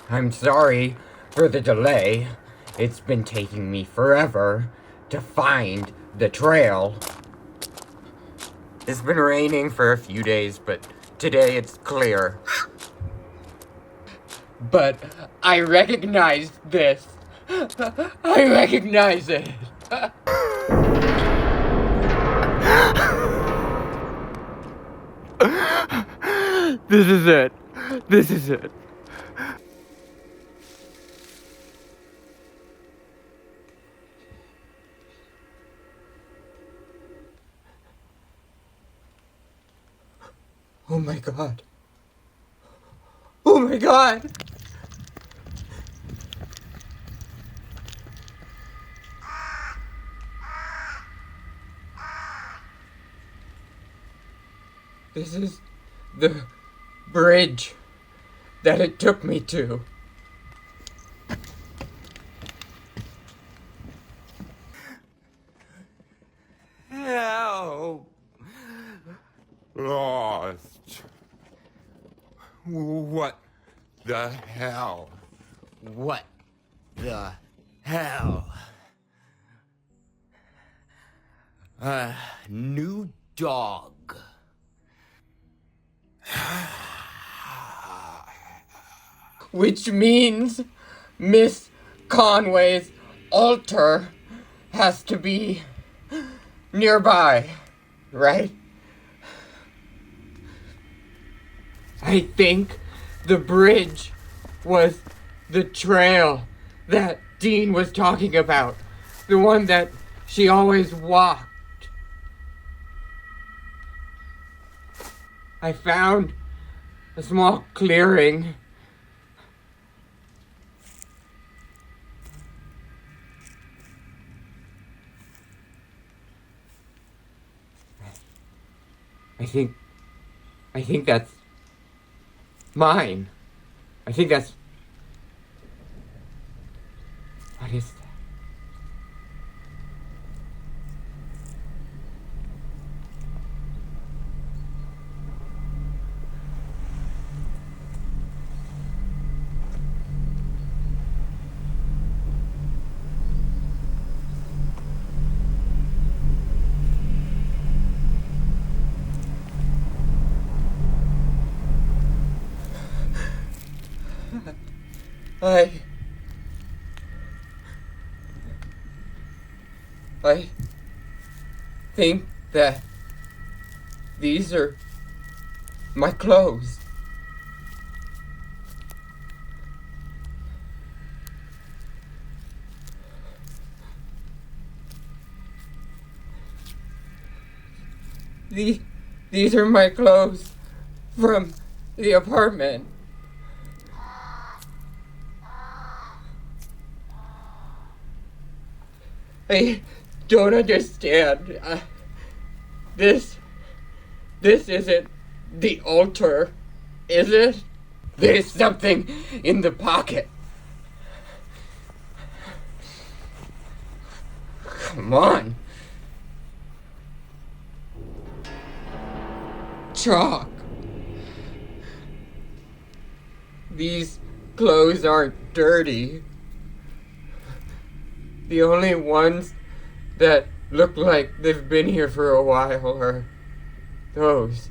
I'm sorry for the delay. It's been taking me forever to find the trail. It's been raining for a few days, but today it's clear. But I recognize this. I recognize it. This is it. This is it. Oh my god. Oh my god. This is the bridge that it took me to. Help! Lost. What the hell? What the hell? A new dog. Which means Miss Conway's altar has to be nearby, right? I think the bridge was the trail that Dean was talking about. The one that she always walked. I found a small clearing. I think that's mine. I think that's... What is that? I think that these are my clothes. These are my clothes from the apartment. I don't understand. This isn't the altar, is it? There's something in the pocket. Come on. Chalk. These clothes aren't dirty. The only ones that look like they've been here for a while are those.